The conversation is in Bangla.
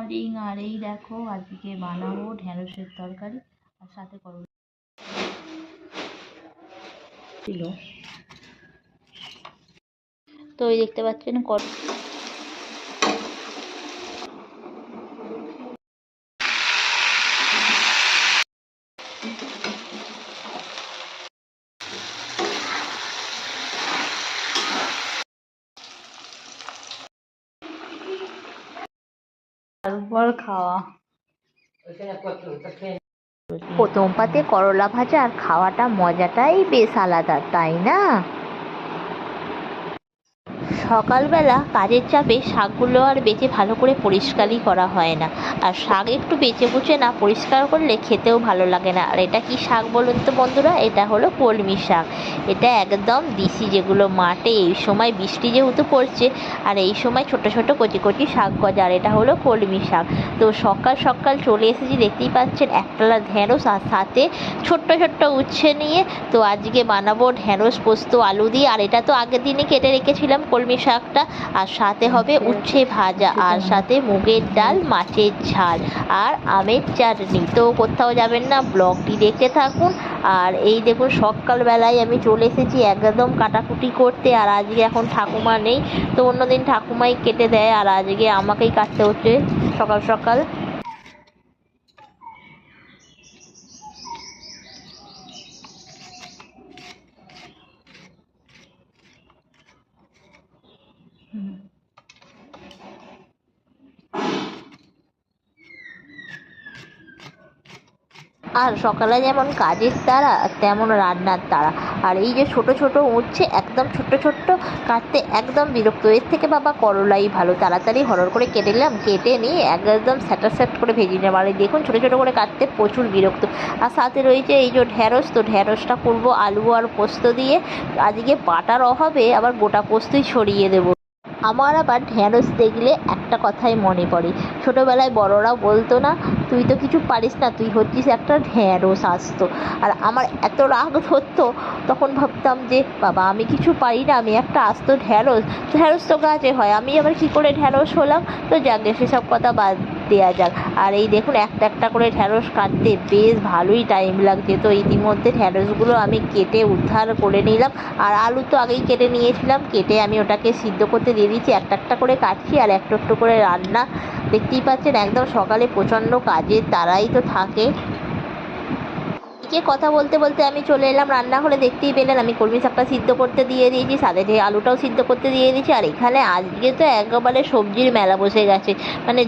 মর্নিং। আর এই দেখো আজকে বানাবো ঢেঁড়সের তরকারি আর সাথে করলা ছিল। তো ওই দেখতে পাচ্ছেন তারপর খাওয়া। প্রথম পাতে করলা ভাজা আর খাওয়াটা মজাটাই বেশ আলাদা, তাই না? সকালবেলা কাজের চাপে শাকগুলো আর বেছে ভালো করে পরিষ্কারই করা হয় না, আর শাক একটু বেছে বুঝে না পরিষ্কার করলে খেতেও ভালো লাগে না। আর এটা কি শাক বলুন তো বন্ধুরা? এটা হলো কলমি শাক। এটা একদম দেশি, যেগুলো মাঠে এই সময় বৃষ্টি যেহেতু পড়ছে আর এই সময় ছোট ছোট কচি কচি শাক গজা, আর এটা হলো কলমি শাক। তো সকাল সকাল চলে এসেছি, দেখতেই পাচ্ছেন একতলা ঢেঁড়স আর সাথে ছোট্ট ছোট্ট উচ্ছে নিয়ে। তো আজকে বানাবো ঢেঁড়স পোস্ত আলু দিয়ে, আর এটা তো আগের দিনে কেটে রেখেছিলাম কলমি শাকটা। আর সাথে হবে উচ্ছে ভাজা, আর সাথে মুগের ডাল, মাছের ঝাল আর আমের চাটনি। তো কোথাও যাবেন না, ব্লগটি দেখতে থাকুন। আর এই দেখুন সকালবেলায় আমি চলে এসেছি একদম কাটাকুটি করতে। আর আজকে এখন ঠাকুমা নেই, তো অন্যদিন ঠাকুমাই কেটে দেয়, আর আজকে আমাকেই কাটতে হচ্ছে সকাল সকাল। আর সকালে যেমন কাজের তাড়া তেমন রান্নার তাড়া। আর এই যে ছোট ছোট উচ্ছে একদম ছোট্ট ছোট্ট, কাটতে একদম বিরক্ত। এর থেকে বাবা করলাই ভালো, তাড়াতাড়ি হরর করে কেটে নিলাম, কেটে নিয়ে একদম স্যাট করে ভেজে নিলাম। আর এই দেখুন ছোটো ছোটো করে কাটতে প্রচুর বিরক্ত। আর সাথে রয়েছে এই যে ঢেঁড়স, তো ঢেঁড়সটা করবো আলু আর পোস্ত দিয়ে। আজকে বাটার অভাবে আবার গোটা পোস্তই ছড়িয়ে দেবো। আমার আবার ঢেঁড়স দেখলে একটা কথাই মনে পড়ে, ছোটোবেলায় বড়রা বলতো না, তুই তো কিছু পারিস না, তুই হচ্ছিস একটা ঢেঁড়স আসতো। আর আমার এত রাগ ধরতো, তখন ভাবতাম যে বাবা আমি কিছু পারি না, আমি একটা আস্ত ঢেঁড়স। ঢেঁড়স তো গাছে হয়, আমি আবার কী করে ঢেঁড়স হলাম? তো যাকে সেসব কথা বাদ দেওয়া যাক। আর এই দেখুন একটা একটা করে ঢেঁড়স কাটতে বেশ ভালোই টাইম লাগছে। তো ইতিমধ্যে ঢেঁড়সগুলো আমি কেটে উদ্ধার করে নিলাম। আর আলু তো আগেই কেটে নিয়েছিলাম, কেটে আমি ওটাকে সিদ্ধ করতে দিয়ে দিচ্ছি। একটা একটা করে কাটছি আর একটু একটু করে রান্না। দেখতেই পাচ্ছেন একদম সকালে প্রচণ্ড কাজের তারাই তো থাকে। কথা বলতে বলতে আমি চলে এলাম রান্নাঘরে। দেখতেই পেলেন আমি কলমি শাকটা সিদ্ধ করতে দিয়ে দিয়েছি, সাথে আলুটাও সিদ্ধ করতে দিয়ে দিয়েছি। আর এখানে আজকে তো একেবারে সবজির মেলা বসে গেছে, মানে